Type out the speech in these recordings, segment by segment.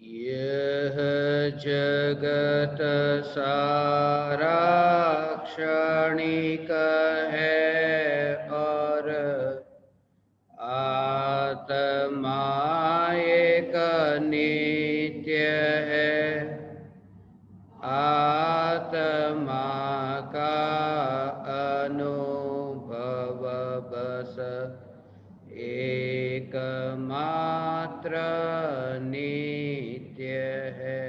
यह जगत सारा क्षणिक है और आत्मा एक नित्य है। आत्मा का अनुभव बस एकमात्र नित्य है।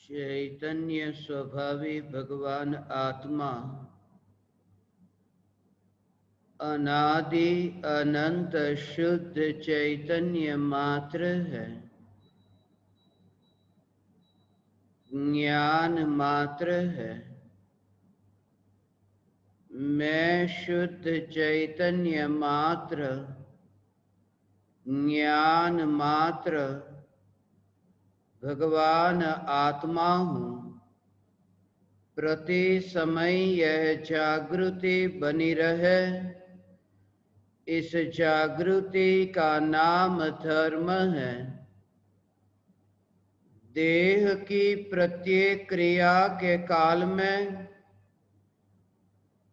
चैतन्य स्वभावी भगवान आत्मा अनादि अनंत शुद्ध चैतन्य मात्र है, ज्ञान मात्र है। मैं शुद्ध चैतन्य मात्र, ज्ञान मात्र भगवान आत्मा हूँ। प्रति समय यह जागृति बनी रहे, इस जागृति का नाम धर्म है। देह की प्रत्येक क्रिया के काल में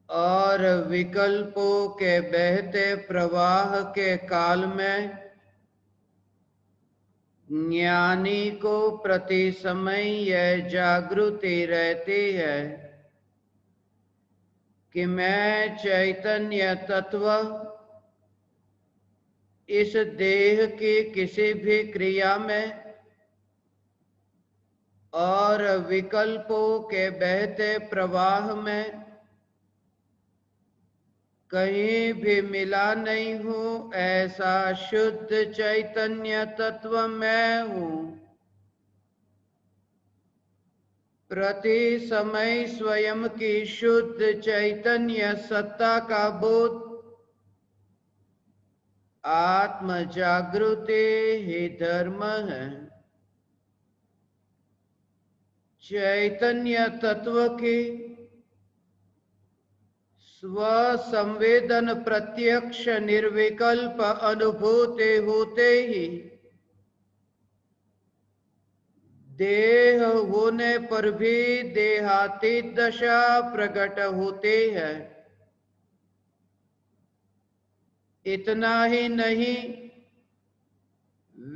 और विकल्पों के बहते प्रवाह के काल में ज्ञानी को प्रति समय यह जागृति रहती है कि मैं चैतन्य तत्व इस देह की किसी भी क्रिया में और विकल्पों के बहते प्रवाह में कहीं भी मिला नहीं हूँ। ऐसा शुद्ध चैतन्य तत्व मैं हूँ। प्रति समय स्वयं की शुद्ध चैतन्य सत्ता का बोध आत्म जागृति ही धर्म है। चैतन्य तत्व की स्व संवेदन प्रत्यक्ष निर्विकल्प अनुभूति होते ही देह होने पर भी देहातीत दशा प्रकट होती है। इतना ही नहीं,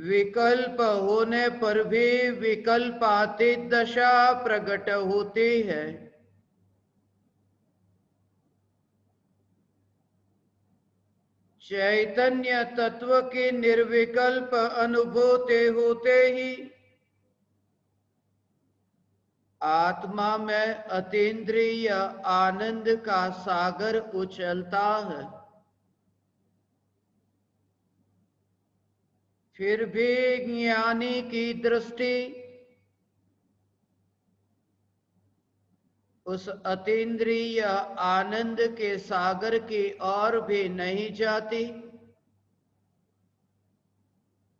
विकल्प होने पर भी विकल्पातीत दशा प्रकट होती है। चैतन्य तत्व की निर्विकल्प अनुभूति होते ही आत्मा में अतीन्द्रिय आनंद का सागर उछलता है। फिर भी ज्ञानी की दृष्टि उस अतीन्द्रिय आनंद के सागर की ओर भी नहीं जाती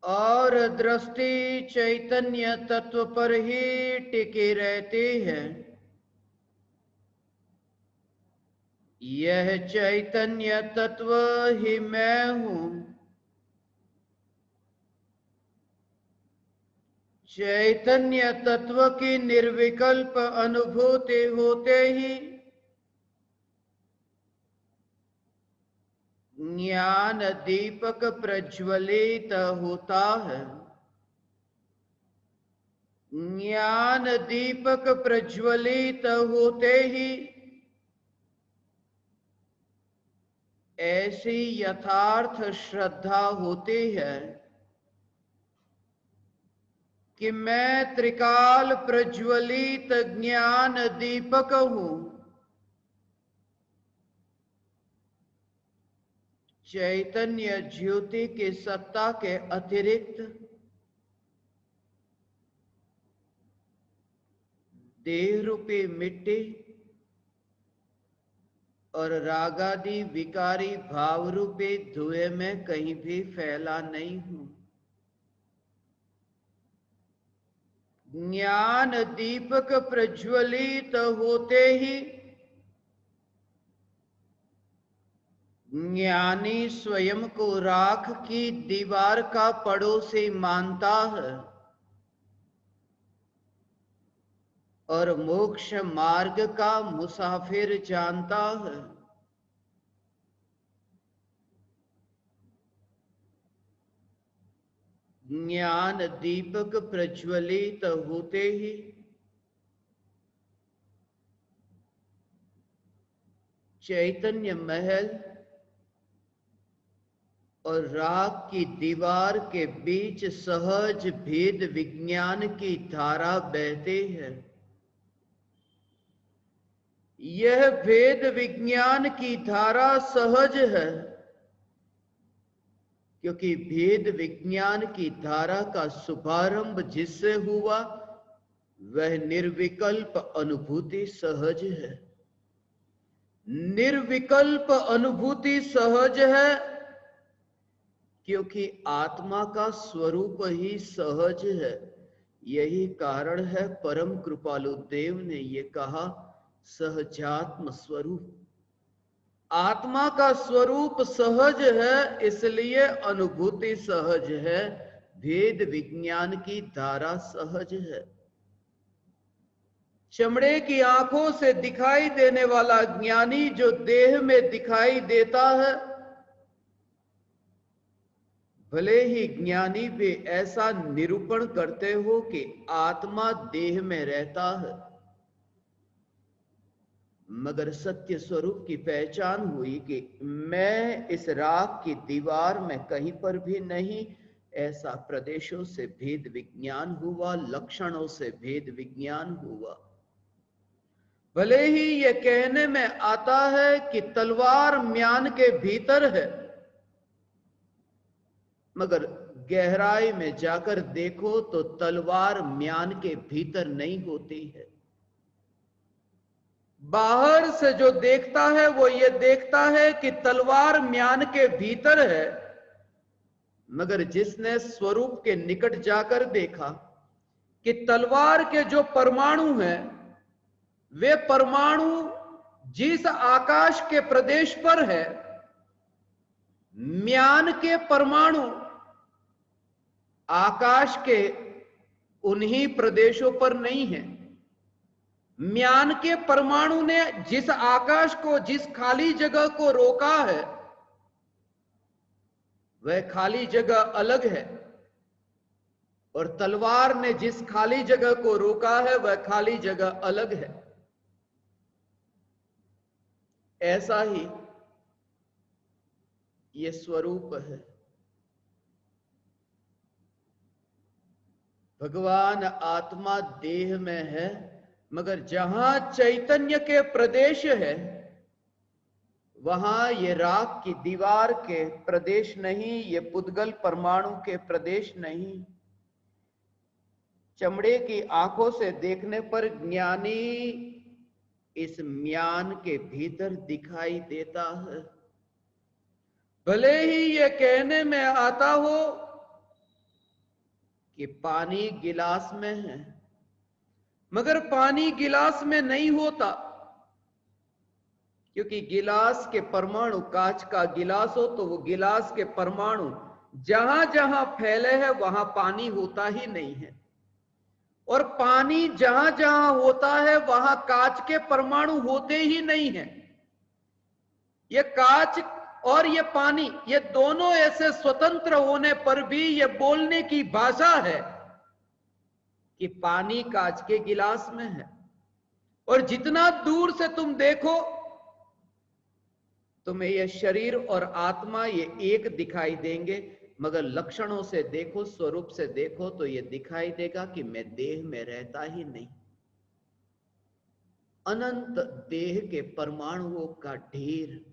और दृष्टि चैतन्य तत्व पर ही टिकी रहती है। यह चैतन्य तत्व ही मैं हूँ। चैतन्य तत्व की निर्विकल्प अनुभूति होते ही ज्ञान दीपक प्रज्वलित होता है। ज्ञान दीपक प्रज्वलित होते ही ऐसी यथार्थ श्रद्धा होती है कि मैं त्रिकाल प्रज्वलित ज्ञान दीपक हूं। चैतन्य ज्योति की सत्ता के अतिरिक्त देह रूपी मिट्टी और रागादि विकारी भाव रूपी धुएं में कहीं भी फैला नहीं हूं। ज्ञान दीपक प्रज्वलित होते ही ज्ञानी स्वयं को राख की दीवार का पड़ोसी मानता है और मोक्ष मार्ग का मुसाफिर जानता है। ज्ञान दीपक प्रज्वलित होते ही चैतन्य महल और राख की दीवार के बीच सहज भेद विज्ञान की धारा बहती है। यह भेद विज्ञान की धारा सहज है क्योंकि भेद विज्ञान की धारा का शुभारंभ जिससे हुआ वह निर्विकल्प अनुभूति सहज है। निर्विकल्प अनुभूति सहज है क्योंकि आत्मा का स्वरूप ही सहज है। यही कारण है परम कृपालु देव ने ये कहा सहजात्म स्वरूप। आत्मा का स्वरूप सहज है इसलिए अनुभूति सहज है। भेद विज्ञान की धारा सहज है। चमड़े की आंखों से दिखाई देने वाला ज्ञानी जो देह में दिखाई देता है, भले ही ज्ञानी भी ऐसा निरूपण करते हो कि आत्मा देह में रहता है, मगर सत्य स्वरूप की पहचान हुई कि मैं इस राख की दीवार में कहीं पर भी नहीं। ऐसा प्रदेशों से भेद विज्ञान हुआ, लक्षणों से भेद विज्ञान हुआ। भले ही यह कहने में आता है कि तलवार म्यान के भीतर है, मगर गहराई में जाकर देखो तो तलवार म्यान के भीतर नहीं होती है। बाहर से जो देखता है वो ये देखता है कि तलवार म्यान के भीतर है, मगर जिसने स्वरूप के निकट जाकर देखा कि तलवार के जो परमाणु हैं वे परमाणु जिस आकाश के प्रदेश पर है, म्यान के परमाणु आकाश के उन्हीं प्रदेशों पर नहीं है। म्यान के परमाणु ने जिस आकाश को, जिस खाली जगह को रोका है, वह खाली जगह अलग है, और तलवार ने जिस खाली जगह को रोका है वह खाली जगह अलग है। ऐसा ही ये स्वरूप है। भगवान आत्मा देह में है, मगर जहां चैतन्य के प्रदेश है वहां ये राख की दीवार के प्रदेश नहीं, ये पुद्गल परमाणु के प्रदेश नहीं। चमड़े की आंखों से देखने पर ज्ञानी इस म्यान के भीतर दिखाई देता है। भले ही ये कहने में आता हो कि पानी गिलास में है, मगर पानी गिलास में नहीं होता, क्योंकि गिलास के परमाणु, कांच का गिलास हो तो वो गिलास के परमाणु जहां जहां फैले हैं वहां पानी होता ही नहीं है, और पानी जहां जहां होता है वहां कांच के परमाणु होते ही नहीं है। ये कांच और ये पानी, ये दोनों ऐसे स्वतंत्र होने पर भी ये बोलने की भाषा है कि पानी कांच के गिलास में है, और जितना दूर से तुम देखो तुम्हें ये शरीर और आत्मा ये एक दिखाई देंगे, मगर लक्षणों से देखो, स्वरूप से देखो तो ये दिखाई देगा कि मैं देह में रहता ही नहीं। अनंत देह के परमाणुओं का ढेर।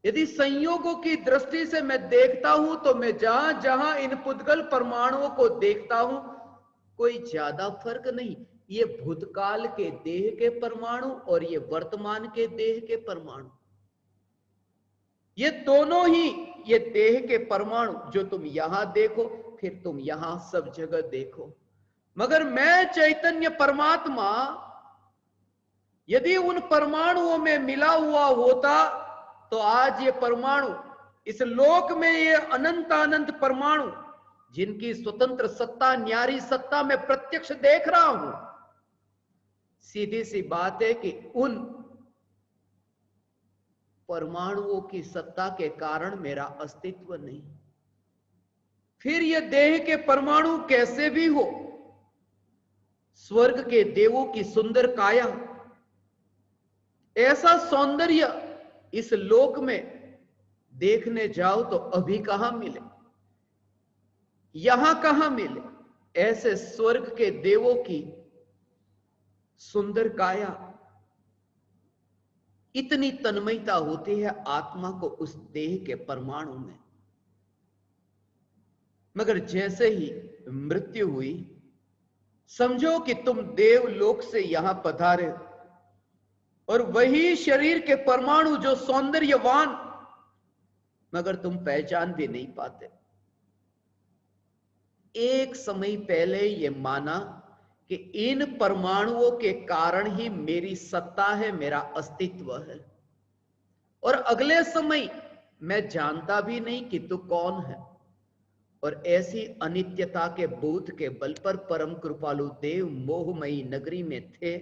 यदि संयोगों की दृष्टि से मैं देखता हूं तो मैं जहां जहां इन पुद्गल परमाणुओं को देखता हूं कोई ज्यादा फर्क नहीं। ये भूतकाल के देह के परमाणु और ये वर्तमान के देह के परमाणु, ये दोनों ही ये देह के परमाणु जो तुम यहां देखो फिर तुम यहां सब जगह देखो। मगर मैं चैतन्य परमात्मा यदि उन परमाणुओं में मिला हुआ होता तो आज ये परमाणु इस लोक में, ये अनंत अनंत परमाणु जिनकी स्वतंत्र सत्ता, न्यारी सत्ता मैं प्रत्यक्ष देख रहा हूं, सीधी सी बात है कि उन परमाणुओं की सत्ता के कारण मेरा अस्तित्व नहीं। फिर ये देह के परमाणु कैसे भी हो, स्वर्ग के देवों की सुंदर काया, ऐसा सौंदर्य इस लोक में देखने जाओ तो अभी कहां मिले, यहां कहां मिले। ऐसे स्वर्ग के देवों की सुंदर काया, इतनी तन्मयता होती है आत्मा को उस देह के परमाणु में। मगर जैसे ही मृत्यु हुई, समझो कि तुम देवलोक से यहां पधारे और वही शरीर के परमाणु जो सौंदर्यवान, मगर तुम पहचान भी नहीं पाते। एक समय पहले ये माना कि इन परमाणुओं के कारण ही मेरी सत्ता है, मेरा अस्तित्व है, और अगले समय मैं जानता भी नहीं कि तू कौन है। और ऐसी अनित्यता के बोध के बल पर परम कृपालु देव मोहमयी नगरी में थे,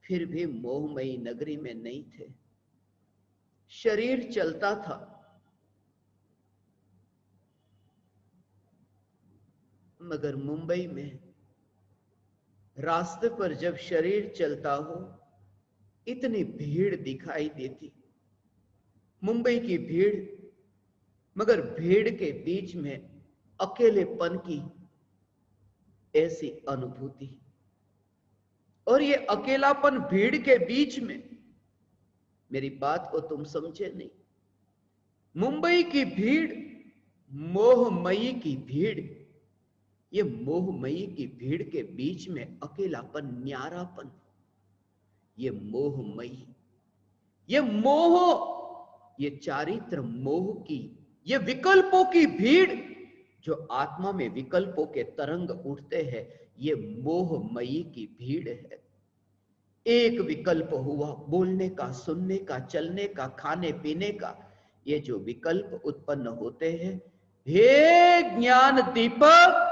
फिर भी मोहमयी नगरी में नहीं थे। शरीर चलता था, मगर मुंबई में रास्ते पर जब शरीर चलता हो इतनी भीड़ दिखाई देती, मुंबई की भीड़, मगर भीड़ के बीच में अकेलेपन की ऐसी अनुभूति। और ये अकेलापन भीड़ के बीच में, मेरी बात को तुम समझे नहीं, मुंबई की भीड़ मोहमयी की भीड़, ये मोहमयी की भीड़ के बीच में अकेलापन, न्यारापन, ये मोहमयी, ये मोह, ये चारित्र मोह की, ये विकल्पों की भीड़ जो आत्मा में विकल्पों के तरंग उठते हैं, ये मोहमयी की भीड़ है। एक विकल्प हुआ बोलने का, सुनने का, चलने का, खाने पीने का, ये जो विकल्प उत्पन्न होते हैं, हे ज्ञान दीपक,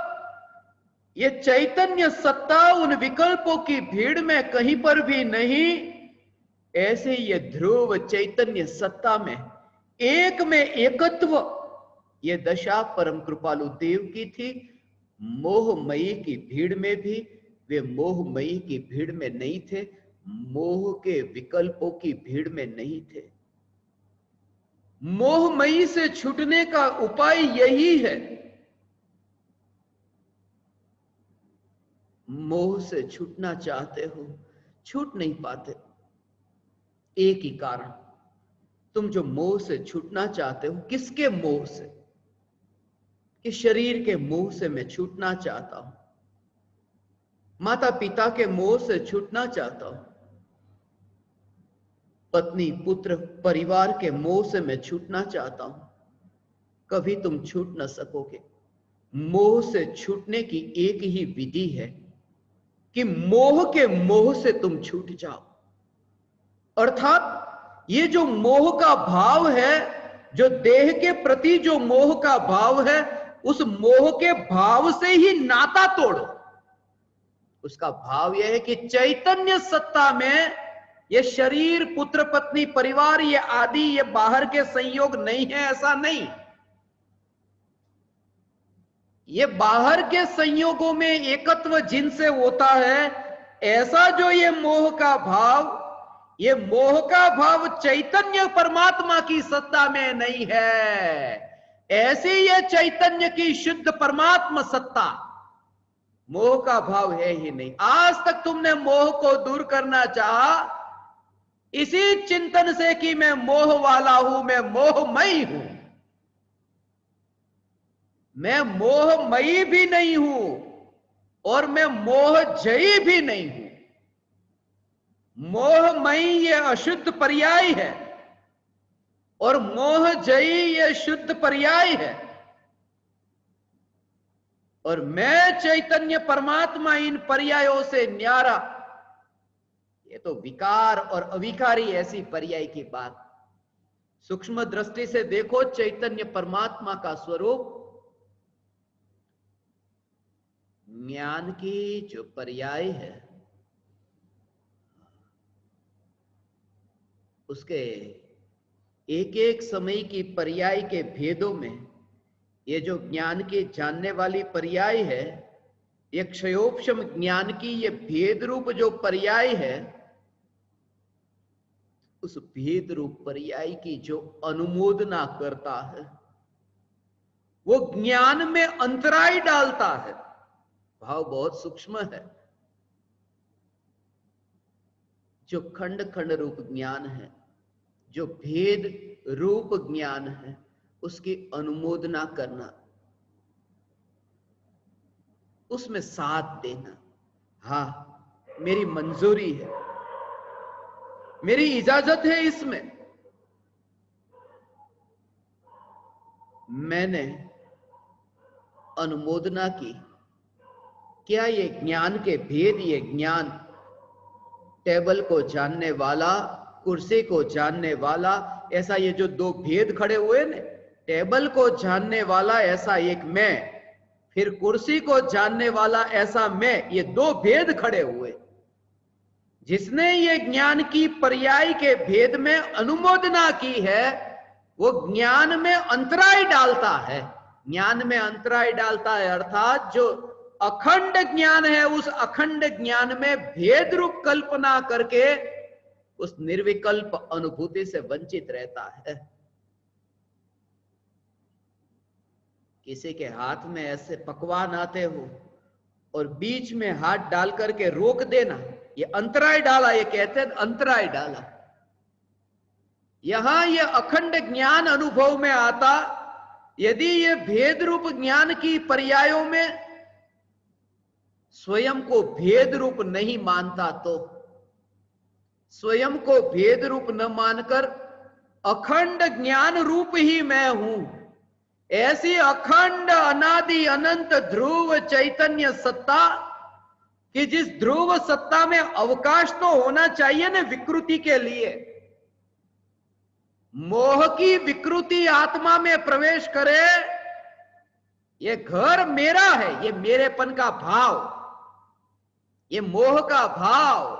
ये चैतन्य सत्ता उन विकल्पों की भीड़ में कहीं पर भी नहीं। ऐसे ये ध्रुव चैतन्य सत्ता में, एक में एकत्व, ये दशा परम कृपालु देव की थी। मोहमयी की भीड़ में भी वे मोहमयी की भीड़ में नहीं थे, मोह के विकल्पों की भीड़ में नहीं थे। मोहमयी से छूटने का उपाय यही है। मोह से छूटना चाहते हो, छूट नहीं पाते। एक ही कारण, तुम जो मोह से छूटना चाहते हो, किसके मोह से? कि शरीर के मोह से मैं छूटना चाहता हूं, माता पिता के मोह से छूटना चाहता हूं, पत्नी पुत्र परिवार के मोह से मैं छूटना चाहता हूं। कभी तुम छूट न सकोगे। मोह से छूटने की एक ही विधि है कि मोह के मोह से तुम छूट जाओ। अर्थात ये जो मोह का भाव है, जो देह के प्रति जो मोह का भाव है, उस मोह के भाव से ही नाता तोड़ो। उसका भाव यह है कि चैतन्य सत्ता में ये शरीर, पुत्र, पत्नी, परिवार, ये आदि, ये बाहर के संयोग नहीं है, ऐसा नहीं। ये बाहर के संयोगों में एकत्व जिनसे होता है, ऐसा जो ये मोह का भाव, ये मोह का भाव चैतन्य परमात्मा की सत्ता में नहीं है। ऐसी ये चैतन्य की शुद्ध परमात्मा सत्ता, मोह का भाव है ही नहीं। आज तक तुमने मोह को दूर करना चाहा इसी चिंतन से कि मैं मोह वाला हूं, मैं मोहमयी हूं। मैं मोहमयी भी नहीं हूं और मैं मोहजयी भी नहीं हूं। मोहमयी ये अशुद्ध पर्याय है और मोहजयी ये शुद्ध पर्याय है। और मैं चैतन्य परमात्मा इन पर्यायों से न्यारा। ये तो विकार और अविकारी ऐसी पर्याय की बात। सूक्ष्म दृष्टि से देखो चैतन्य परमात्मा का स्वरूप ज्ञान की जो पर्याय है, उसके एक एक समय की पर्याय के भेदों में ये जो ज्ञान की जानने वाली पर्याय है, ये क्षयोपशम ज्ञान की ये भेद रूप जो पर्याय है, उस भेद रूप पर्याय की जो अनुमोदना करता है, वो ज्ञान में अंतराय डालता है। भाव बहुत सूक्ष्म है। जो खंड खंड रूप ज्ञान है, जो भेद रूप ज्ञान है, उसकी अनुमोदना करना, उसमें साथ देना। हां, मेरी मंजूरी है, मेरी इजाजत है इसमें। मैंने अनुमोदना की। क्या ये ज्ञान के भेद, ये ज्ञान टेबल को जानने वाला, कुर्सी को जानने वाला, ऐसा ये जो दो भेद खड़े हुए ने, टेबल को जानने वाला ऐसा एक मैं, फिर कुर्सी को जानने वाला ऐसा मैं, ये दो भेद खड़े हुए। जिसने ये ज्ञान की पर्याय के भेद में अनुमोदना की है, वो ज्ञान में अंतराय डालता है। ज्ञान में अंतराय डालता है अर्थात जो अखंड ज्ञान है, उस अखंड ज्ञान में भेद रूप कल्पना करके उस निर्विकल्प अनुभूति से वंचित रहता है। किसी के हाथ में ऐसे पकवान आते हो और बीच में हाथ डाल करके रोक देना, ये अंतराय डाला, ये कहते हैं अंतराय डाला। यहां ये अखंड ज्ञान अनुभव में आता, यदि ये भेद रूप ज्ञान की पर्यायों में स्वयं को भेद रूप नहीं मानता, तो स्वयं को भेद रूप न मानकर अखंड ज्ञान रूप ही मैं हूं, ऐसी अखंड अनादि अनंत ध्रुव चैतन्य सत्ता कि जिस ध्रुव सत्ता में अवकाश तो होना चाहिए ना विकृति के लिए। मोह की विकृति आत्मा में प्रवेश करे, ये घर मेरा है, ये मेरेपन का भाव, ये मोह का भाव,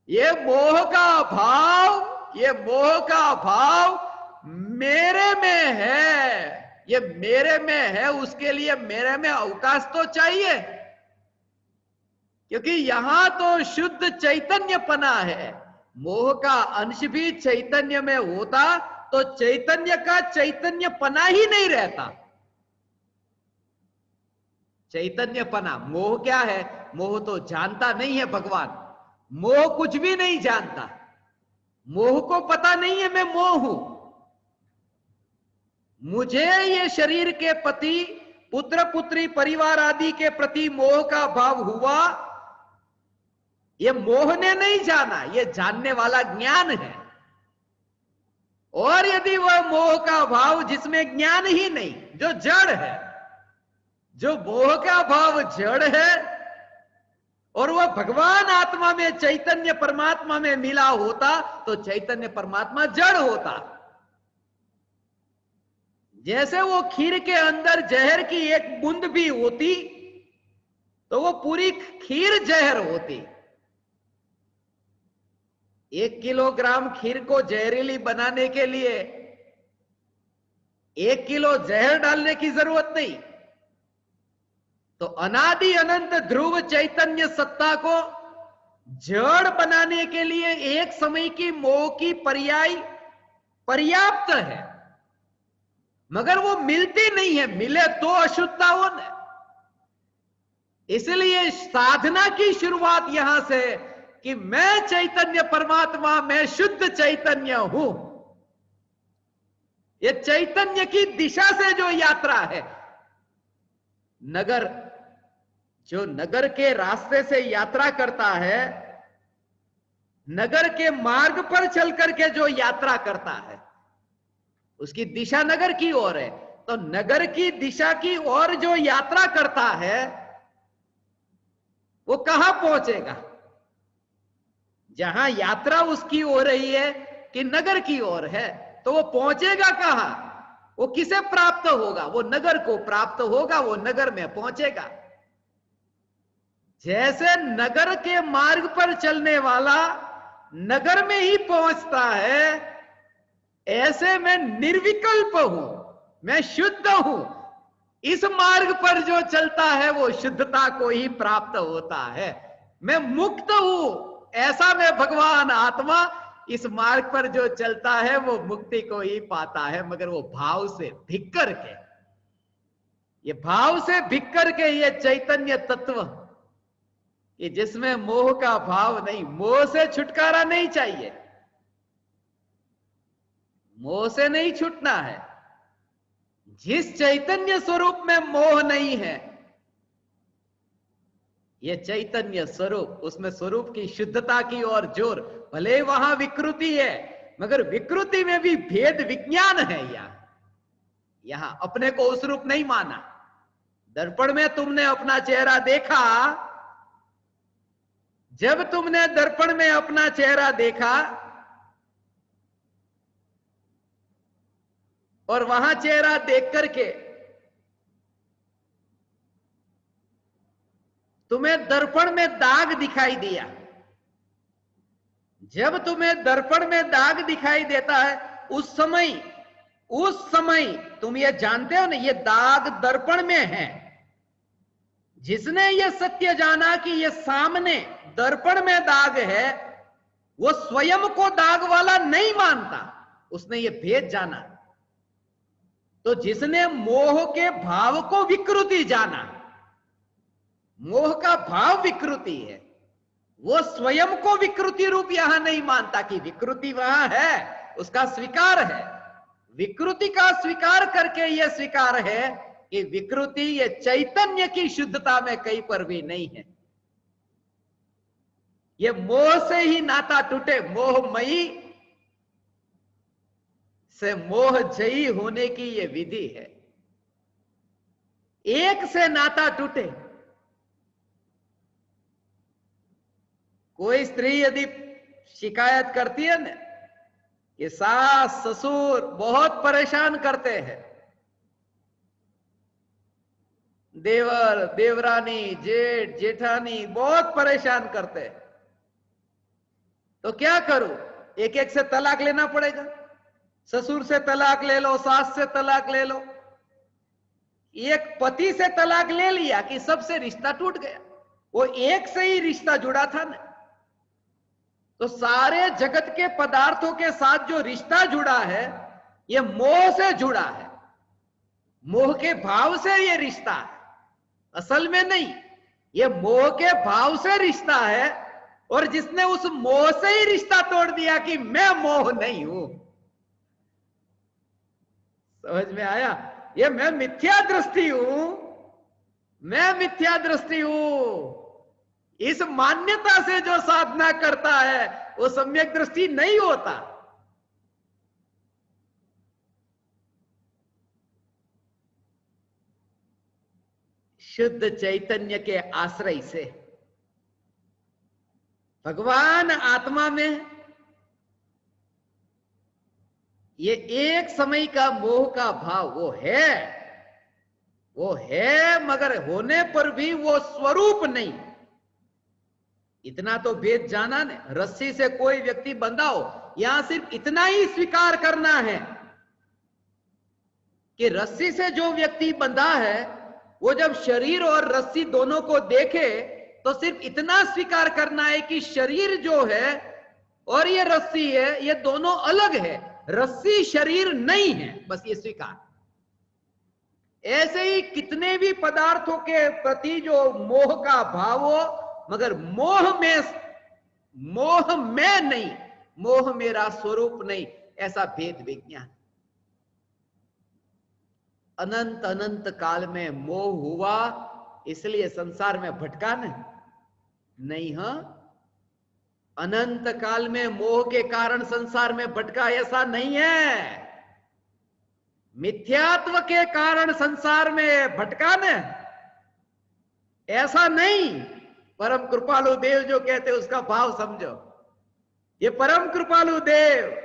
ये मोह का भाव, ये मोह का भाव मेरे में है, ये मेरे में है, उसके लिए मेरे में अवकाश तो चाहिए, क्योंकि यहां तो शुद्ध चैतन्यपना है। मोह का अंश भी चैतन्य में होता तो चैतन्य का चैतन्यपना ही नहीं रहता। चैतन्यपना, मोह क्या है? मोह तो जानता नहीं है भगवान, मोह कुछ भी नहीं जानता। मोह को पता नहीं है मैं मोह हूं। मुझे ये शरीर के प्रति, पुत्र पुत्री परिवार आदि के प्रति मोह का भाव हुआ, ये मोह ने नहीं जाना, ये जानने वाला ज्ञान है। और यदि वह मोह का भाव जिसमें ज्ञान ही नहीं, जो जड़ है, जो मोह का भाव जड़ है, और वह भगवान आत्मा में चैतन्य परमात्मा में मिला होता तो चैतन्य परमात्मा जड़ होता। जैसे वो खीर के अंदर जहर की एक बूंद भी होती तो वो पूरी खीर जहर होती। 1 किलोग्राम खीर को जहरीली बनाने के लिए 1 किलो जहर डालने की जरूरत नहीं। तो अनादि अनंत ध्रुव चैतन्य सत्ता को जड़ बनाने के लिए एक समय की मोह की पर्याय पर्याप्त है, मगर वो मिलती नहीं है। मिले तो अशुद्धता हो न। इसलिए साधना की शुरुआत यहां से कि मैं चैतन्य परमात्मा, मैं शुद्ध चैतन्य हूं। ये चैतन्य की दिशा से जो यात्रा है, नगर जो नगर के रास्ते से यात्रा करता है, नगर के मार्ग पर चल करके जो यात्रा करता है, उसकी दिशा नगर की ओर है। तो नगर की दिशा की ओर जो यात्रा करता है वो कहां पहुंचेगा? जहां यात्रा उसकी हो रही है कि नगर की ओर है, तो वो पहुंचेगा कहां? वो किसे प्राप्त होगा? वो नगर को प्राप्त होगा, वो नगर में पहुंचेगा। जैसे नगर के मार्ग पर चलने वाला नगर में ही पहुंचता है, ऐसे मैं निर्विकल्प हूं, मैं शुद्ध हूं। इस मार्ग पर जो चलता है वो शुद्धता को ही प्राप्त होता है। मैं मुक्त हूं, ऐसा मैं भगवान आत्मा इस मार्ग पर जो चलता है वो मुक्ति को ही पाता है, मगर वो भाव से भिग करके, ये भाव से भिग करके, ये चैतन्य तत्व कि जिसमें मोह का भाव नहीं। मोह से छुटकारा नहीं चाहिए, मोह से नहीं छूटना है। जिस चैतन्य स्वरूप में मोह नहीं है, ये चैतन्य स्वरूप, उसमें स्वरूप की शुद्धता की ओर जोर। भले वहां विकृति है, मगर विकृति में भी भेद विज्ञान है। यहां अपने को उस रूप नहीं माना। दर्पण में तुमने अपना चेहरा देखा, जब तुमने दर्पण में अपना चेहरा देखा और वहां चेहरा देख करके तुम्हें दर्पण में दाग दिखाई दिया, जब तुम्हें दर्पण में दाग दिखाई देता है, उस समय तुम ये जानते हो ना, ये दाग दर्पण में है। जिसने ये सत्य जाना कि ये सामने दर्पण में दाग है, वो स्वयं को दाग वाला नहीं मानता, उसने ये भेद जाना। तो जिसने मोह के भाव को विकृति जाना, मोह का भाव विकृति है, वो स्वयं को विकृति रूप यहां नहीं मानता कि विकृति वहां है, उसका स्वीकार है। विकृति का स्वीकार करके यह स्वीकार है कि विकृति ये चैतन्य की शुद्धता में कहीं पर भी नहीं है। ये मोह से ही नाता टूटे, मोहमयी से मोह जयी होने की ये विधि है। एक से नाता टूटे। कोई स्त्री यदि शिकायत करती है ना कि सास ससुर बहुत परेशान करते हैं, देवर देवरानी जेठ जेठानी बहुत परेशान करते हैं, तो क्या करूं? एक एक से तलाक लेना पड़ेगा। ससुर से तलाक ले लो, सास से तलाक ले लो। एक पति से तलाक ले लिया कि सबसे रिश्ता टूट गया। वो एक से ही रिश्ता जुड़ा था ना। तो सारे जगत के पदार्थों के साथ जो रिश्ता जुड़ा है, ये मोह से जुड़ा है। मोह के भाव से ये रिश्ता है, असल में नहीं। ये मोह के भाव से रिश्ता है, और जिसने उस मोह से ही रिश्ता तोड़ दिया कि मैं मोह नहीं हूं। समझ में आया? ये मैं मिथ्या दृष्टि हूं, मैं मिथ्या दृष्टि हूं। इस मान्यता से जो साधना करता है वो सम्यक दृष्टि नहीं होता। शुद्ध चैतन्य के आश्रय से भगवान आत्मा में ये एक समय का मोह का भाव वो है, वो है मगर होने पर भी वो स्वरूप नहीं। इतना तो भेद जाना ने। रस्सी से कोई व्यक्ति बंधा हो, यहां सिर्फ इतना ही स्वीकार करना है कि रस्सी से जो व्यक्ति बंधा है वो जब शरीर और रस्सी दोनों को देखे तो सिर्फ इतना स्वीकार करना है कि शरीर जो है और ये रस्सी है, ये दोनों अलग है, रस्सी शरीर नहीं है, बस ये स्वीकार। ऐसे ही कितने भी पदार्थों के प्रति जो मोह का भाव हो, मगर मोह में नहीं, मोह मेरा स्वरूप नहीं, ऐसा भेद विज्ञान। अनंत अनंत काल में मोह हुआ इसलिए संसार में भटका नहीं। हाँ, अनंत काल में मोह के कारण संसार में भटका ऐसा नहीं है। मिथ्यात्व के कारण संसार में भटका न, ऐसा नहीं। परम कृपालु देव जो कहते उसका भाव समझो। ये परम कृपालु देव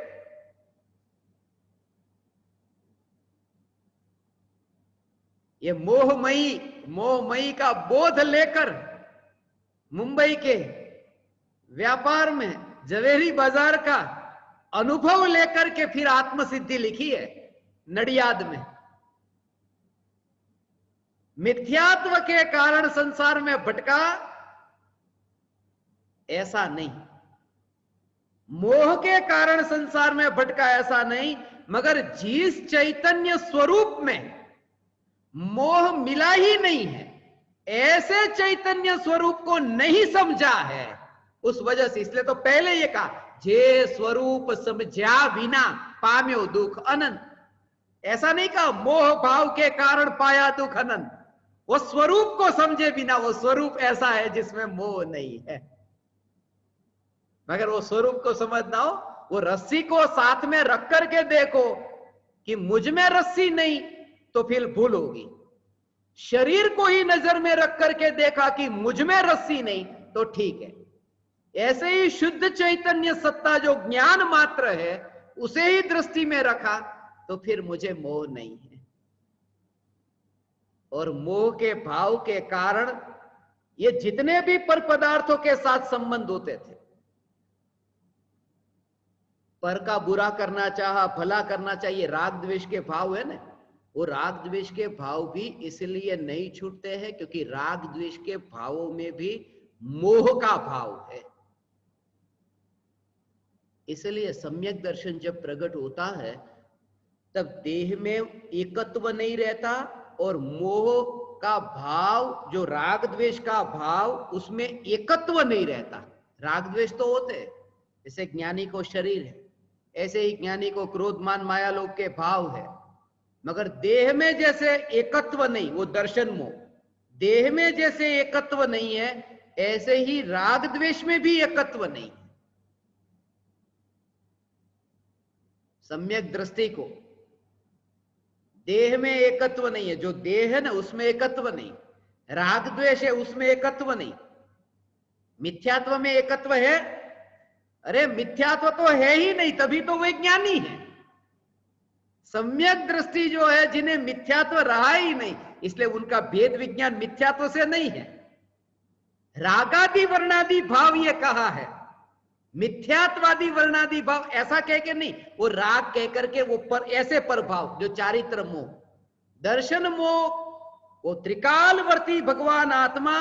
ये मोहमयी का बोध लेकर मुंबई के व्यापार में जवेरी बाजार का अनुभव लेकर के फिर आत्मसिद्धि लिखी है नडियाद में। मिथ्यात्व के कारण संसार में भटका ऐसा नहीं, मोह के कारण संसार में भटका ऐसा नहीं, मगर जिस चैतन्य स्वरूप में मोह मिला ही नहीं है, ऐसे चैतन्य स्वरूप को नहीं समझा है, उस वजह से। इसलिए तो पहले ये कहा, जे स्वरूप समझा बिना पाम्यो दुख अनंत। ऐसा नहीं कहा मोह भाव के कारण पाया दुख अनंत। वो स्वरूप को समझे बिना, वो स्वरूप ऐसा है जिसमें मोह नहीं है। मगर वो स्वरूप को समझना हो, वो रस्सी को साथ में रख करके देखो कि मुझ में रस्सी नहीं तो फिर भूल होगी। शरीर को ही नजर में रख करके देखा कि मुझ में रस्सी नहीं तो ठीक है। ऐसे ही शुद्ध चैतन्य सत्ता जो ज्ञान मात्र है उसे ही दृष्टि में रखा तो फिर मुझे मोह नहीं है। और मोह के भाव के कारण ये जितने भी पर पदार्थों के साथ संबंध होते थे, पर का बुरा करना चाहा, भला करना चाहिए, राग द्वेष के भाव है ना, वो राग द्वेष के भाव भी इसलिए नहीं छूटते हैं क्योंकि राग द्वेष के भावों में भी मोह का भाव है। इसलिए सम्यक दर्शन जब प्रकट होता है तब देह में एकत्व नहीं रहता और मोह का भाव, जो राग द्वेष का भाव, उसमें एकत्व नहीं रहता। राग द्वेष तो होते, जैसे ज्ञानी को शरीर है, ऐसे ही ज्ञानी को क्रोध मान माया लोभ के भाव है, मगर देह में जैसे एकत्व नहीं, वो दर्शन मोह। देह में जैसे एकत्व नहीं है, ऐसे ही राग द्वेष में भी एकत्व नहीं। सम्यक दृष्टि को देह में एकत्व नहीं है, जो देह है ना उसमें एकत्व नहीं, राग द्वेष है उसमें एकत्व नहीं, मिथ्यात्व में एकत्व है। अरे मिथ्यात्व तो है ही नहीं, तभी तो वे ज्ञानी है। सम्यक दृष्टि जो है, जिन्हें मिथ्यात्व रहा ही नहीं, इसलिए उनका भेद विज्ञान मिथ्यात्व से नहीं है। रागादि वर्णादि भाव ये कहा है, मिथ्यात्वादी वर्णादि भाव ऐसा कह के नहीं, वो राग कह करके वो पर ऐसे प्रभाव जो चारित्र मोह, दर्शन मोह, वो त्रिकालवर्ती भगवान आत्मा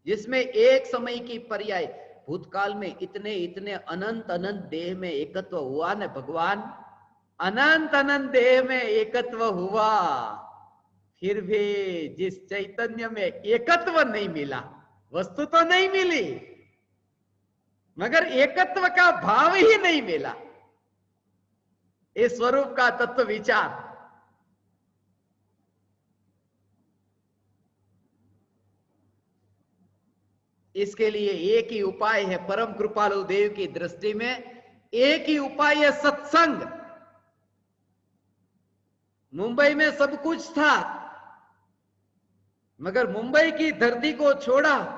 जिसमें एक समय की पर्याय भूतकाल में इतने इतने अनंत अनंत देह में एकत्व हुआ न भगवान, अनंत अनंत देह में एकत्व हुआ, फिर भी जिस चैतन्य में एकत्व नहीं मिला, वस्तु तो नहीं मिली मगर एकत्व का भाव ही नहीं मिला। इस स्वरूप का तत्व विचार, इसके लिए एक ही उपाय है। परम कृपालु देव की दृष्टि में एक ही उपाय है, सत्संग। मुंबई में सब कुछ था मगर मुंबई की धरती को छोड़ा,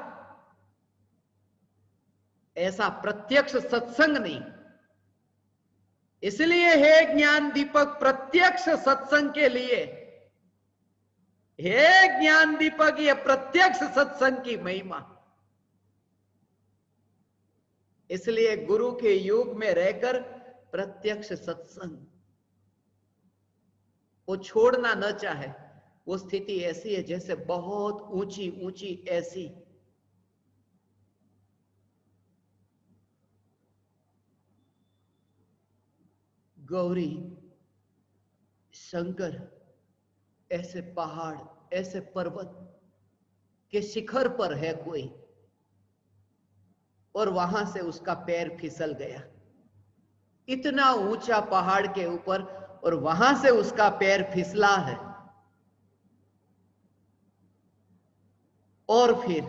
ऐसा प्रत्यक्ष सत्संग नहीं। इसलिए हे ज्ञान दीपक, प्रत्यक्ष सत्संग के लिए हे ज्ञान दीपक, ये प्रत्यक्ष सत्संग की महिमा। इसलिए गुरु के युग में रहकर प्रत्यक्ष सत्संग वो छोड़ना न चाहे, वो स्थिति ऐसी है जैसे बहुत ऊंची ऊंची ऐसी गौरी शंकर ऐसे पहाड़, ऐसे पर्वत के शिखर पर है कोई, और वहां से उसका पैर फिसल गया। इतना ऊंचा पहाड़ के ऊपर, और वहां से उसका पैर फिसला है। और फिर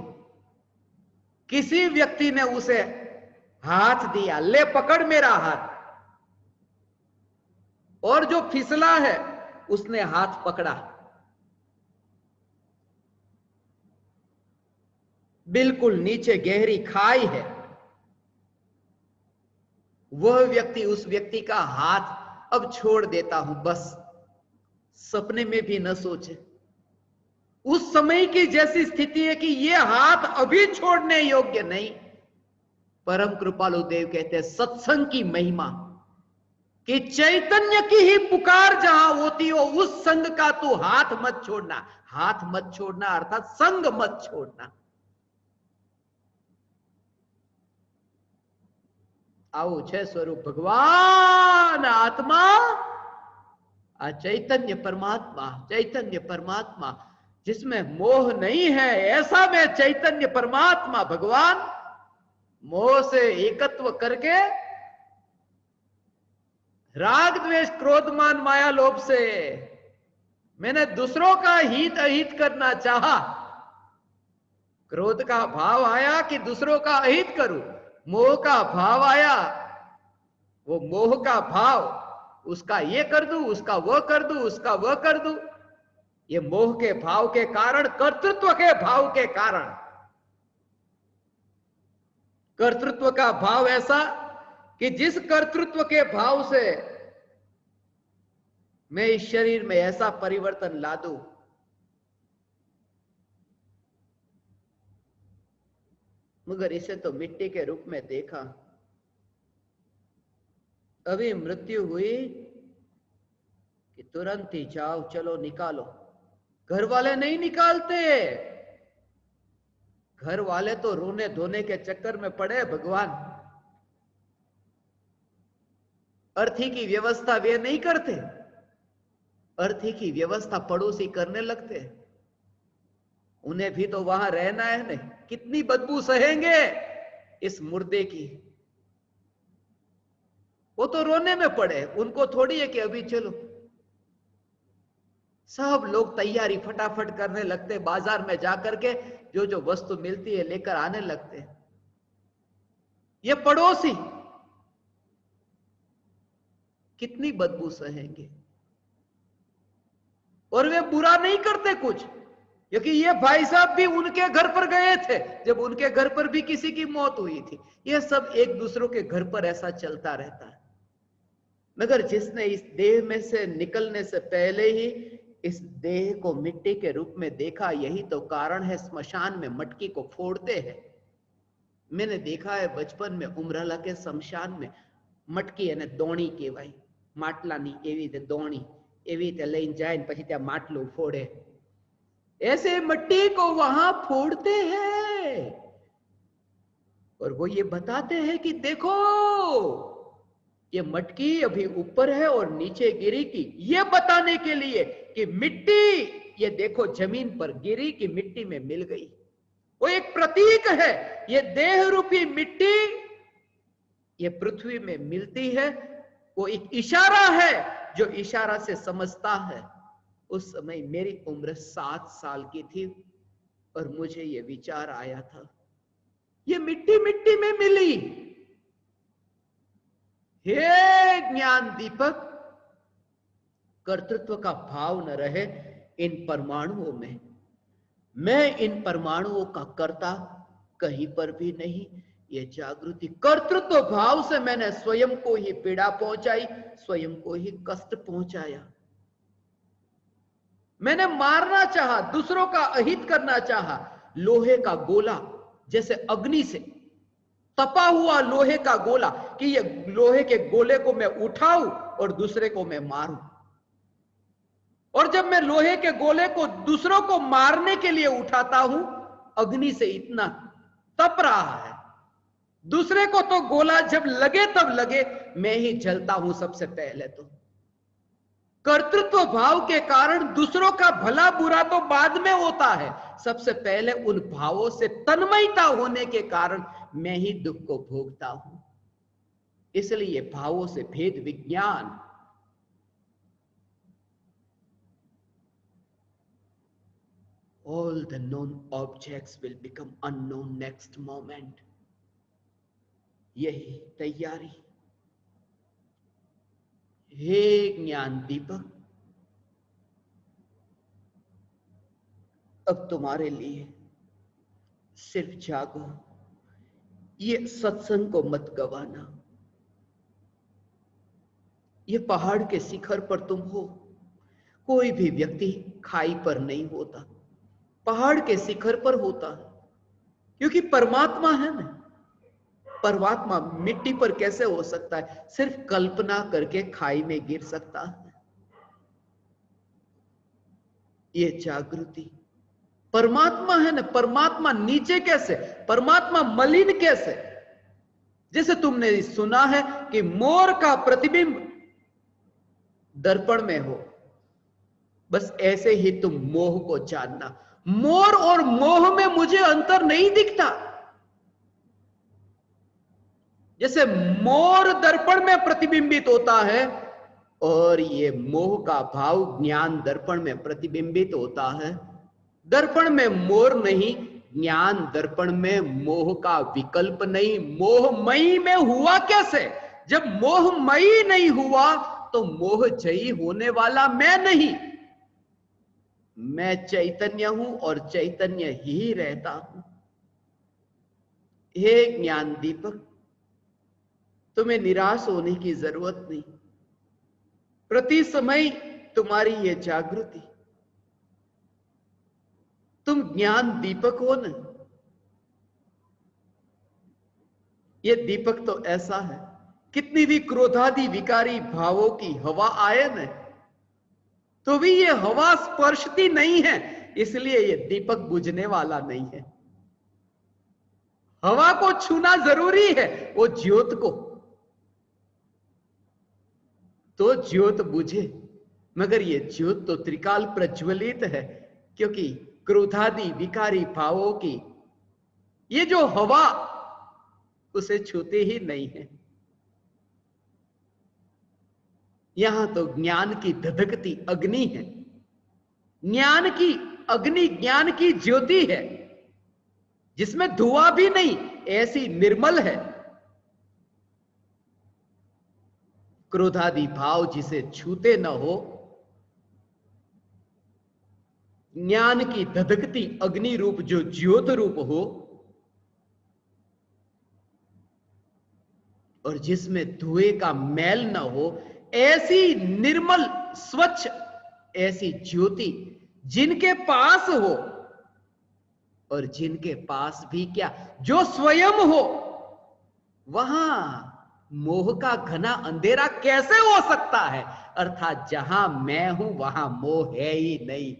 किसी व्यक्ति ने उसे हाथ दिया, ले पकड़ मेरा हाथ, और जो फिसला है उसने हाथ पकड़ा। बिल्कुल नीचे गहरी खाई है। वह व्यक्ति उस व्यक्ति का हाथ अब छोड़ देता हूं, बस सपने में भी न सोचे। उस समय की जैसी स्थिति है कि ये हाथ अभी छोड़ने योग्य नहीं। परम कृपालु देव कहते हैं सत्संग की महिमा, कि चैतन्य की ही पुकार जहां होती हो उस संग का तू हाथ मत छोड़ना। हाथ मत छोड़ना अर्थात संग मत छोड़ना। આવું છે સ્વરૂપ ભગવાન આત્મા, आ चैतन्य परमात्मा जिसमें मोह नहीं है, ऐसा में चैतन्य परमात्मा भगवान मोह से एकत्व करके राग द्वेष क्रोध मान माया लोभ से मैंने दूसरों का हित अहित करना चाहा। क्रोध का भाव आया कि दूसरों का अहित करूं, मोह का भाव आया, वो मोह का भाव उसका ये कर दूं, उसका वह कर दूं, उसका वह कर दूं। ये मोह के भाव के कारण, कर्तृत्व के भाव के कारण, कर्तृत्व का भाव ऐसा कि जिस कर्तृत्व के भाव से मैं इस शरीर में ऐसा परिवर्तन ला दूं, मगर इसे तो मिट्टी के रूप में देखा। अभी मृत्यु हुई कि तुरंत ही जाओ, चलो निकालो। घर वाले नहीं निकालते, घर वाले तो रोने धोने के चक्कर में पड़े। भगवान अर्थी की व्यवस्था वे नहीं करते, अर्थी की व्यवस्था पड़ोसी करने लगते। उन्हें भी तो वहां रहना है नहीं, कितनी बदबू सहेंगे इस मुर्दे की। वो तो रोने में पड़े, उनको थोड़ी है कि अभी चलो। सब लोग तैयारी फटाफट करने लगते, बाजार में जाकर के जो जो वस्तु मिलती है लेकर आने लगते। ये पड़ोसी कितनी बदबू सहेंगे। और वे बुरा नहीं करते कुछ, क्योंकि ये भाई साहब भी उनके घर पर गए थे जब उनके घर पर भी किसी की मौत हुई थी। ये सब एक दूसरों के घर पर ऐसा चलता रहता है। मगर जिसने इस देह में से निकलने से पहले ही इस देह को मिट्टी के रूप में देखा, यही तो कारण है स्मशान में मटकी को फोड़ते हैं। मैंने देखा है बचपन में उमराला के शमशान में मटकी અને દોણી કહેવાય, માટલાની એવી રીતે દોણી એવી રીતે લઈને જાય ને પછી ત્યાં માટલું फोड़े। ऐसे मट्टी को वहां फोड़ते हैं और वो ये बताते हैं कि देखो ये मटकी अभी ऊपर है और नीचे गिरी की, ये बताने के लिए कि मिट्टी ये देखो जमीन पर गिरी कि मिट्टी में मिल गई। वो एक प्रतीक है। ये देह रूपी मिट्टी ये पृथ्वी में मिलती है, वो एक इशारा है। जो इशारा से समझता है। उस समय मेरी उम्र 7 साल की थी और मुझे ये विचार आया था, ये मिट्टी मिट्टी में मिली। हे ज्ञान दीपक, कर्तृत्व का भाव न रहे इन परमाणुओं में। मैं इन परमाणुओं का कर्ता कहीं पर भी नहीं। ये जागृति कर्तृत्व भाव से मैंने स्वयं को ही पीड़ा पहुंचाई, स्वयं को ही कष्ट पहुंचाया। मैंने मारना चाहा, दूसरों का अहित करना चाहा। लोहे का गोला, जैसे अग्नि से तपा हुआ लोहे का गोला, कि ये लोहे के गोले को मैं उठाऊं और दूसरे को मैं मारूं। और जब मैं लोहे के गोले को दूसरों को मारने के लिए उठाता हूं, अग्नि से इतना तप रहा है, दूसरे को तो गोला जब लगे तब लगे, मैं ही जलता हूं सबसे पहले। तो कर्तृत्व भाव के कारण दूसरों का भला बुरा तो बाद में होता है, सबसे पहले उन भावों से तन्मयता होने के कारण मैं ही दुख को भोगता हूं। इसलिए भावों से भेद विज्ञान। All the known objects will become unknown next moment. यही तैयारी। हे ज्ञान दीपक, अब तुम्हारे लिए सिर्फ जागो, ये सत्संग को मत गवाना। ये पहाड़ के शिखर पर तुम हो, कोई भी व्यक्ति खाई पर नहीं होता, पहाड़ के शिखर पर होता है, क्योंकि परमात्मा है ना। परमात्मा मिट्टी पर कैसे हो सकता है? सिर्फ कल्पना करके खाई में गिर सकता है। ये जागृति परमात्मा है ना। परमात्मा नीचे कैसे? परमात्मा मलिन कैसे? जैसे तुमने सुना है कि मोर का प्रतिबिंब दर्पण में हो, बस ऐसे ही तुम मोह को जानना। मोर और मोह में मुझे अंतर नहीं दिखता। जैसे मोर दर्पण में प्रतिबिंबित होता है और ये मोह का भाव ज्ञान दर्पण में प्रतिबिंबित होता है। दर्पण में मोर नहीं, ज्ञान दर्पण में मोह का विकल्प नहीं। मोहमयी में हुआ कैसे? जब मोहमयी नहीं हुआ तो मोह जयी होने वाला मैं नहीं। मैं चैतन्य हूं और चैतन्य ही रहता हूं। हे ज्ञान दीपक, तुम्हें निराश होने की जरूरत नहीं। प्रति समय तुम्हारी ये जागृति, तुम ज्ञान दीपक हो न। ये दीपक तो ऐसा है, कितनी भी क्रोधादि विकारी भावों की हवा आए न, तो भी ये हवा स्पर्शती नहीं है, इसलिए ये दीपक बुझने वाला नहीं है। हवा को छूना जरूरी है, वो ज्योत को, तो ज्योत बुझे। मगर ये ज्योत तो त्रिकाल प्रज्वलित है, क्योंकि क्रोधादि विकारी भावों की ये जो हवा उसे छूते ही नहीं है। यहां तो ज्ञान की धधकती अग्नि है, ज्ञान की अग्नि, ज्ञान की ज्योति है, जिसमें धुआं भी नहीं, ऐसी निर्मल है। क्रोधादि भाव जिसे छूते न हो, ज्ञान की धधकती अग्नि रूप जो ज्योत रूप हो, और जिसमें धुएं का मैल न हो, ऐसी निर्मल स्वच्छ ऐसी ज्योति जिनके पास हो, और जिनके पास भी क्या, जो स्वयं हो, वहां मोह का घना अंधेरा कैसे हो सकता है? अर्थात जहां मैं हूं वहां मोह है ही नहीं।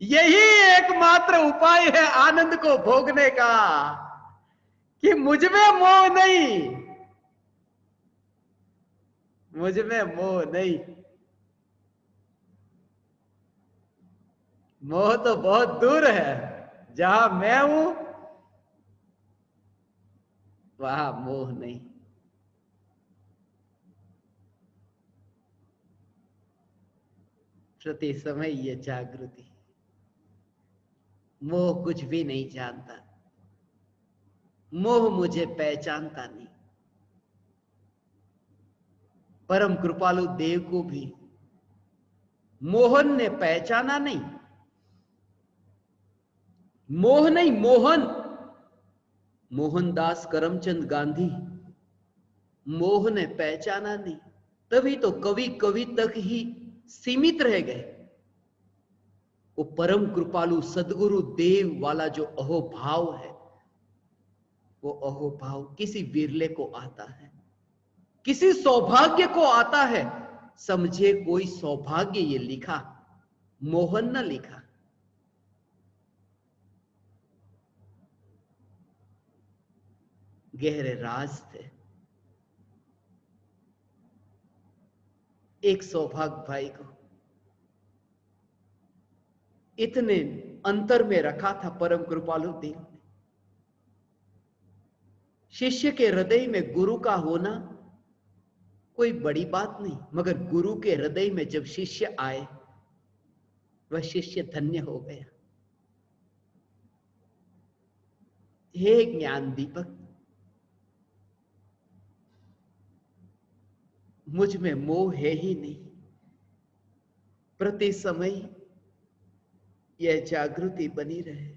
यही एकमात्र उपाय है आनंद को भोगने का, कि मुझ में मोह नहीं, मुझ में मोह नहीं। मोह तो बहुत दूर है, जहां मैं हूं वहां मोह नहीं। प्रति समय ये जागृति, मोह कुछ भी नहीं जानता, मोह मुझे पहचानता नहीं। परम कृपालु देव को भी मोहन ने पहचाना नहीं। मोह नहीं, मोहन, मोहनदास करमचंद गांधी, मोह ने पहचाना नहीं, तभी तो कवि कवि तक ही सीमित रह गए। वो परम कृपालु सदगुरु देव वाला जो अहोभाव है, वो अहोभाव किसी विरले को आता है, किसी सौभाग्य को आता है। समझे कोई सौभाग्य ये लिखा, मोहन न लिखा। गहरे राज थे। एक सौभाग्य भाई को इतने अंतर में रखा था परम कृपालु देव ने। शिष्य के हृदय में गुरु का होना कोई बड़ी बात नहीं, मगर गुरु के हृदय में जब शिष्य आए, वह शिष्य धन्य हो गया। हे ज्ञान दीपक, मुझ में मोह है ही नहीं। प्रति समय यह जागृति बनी रहे।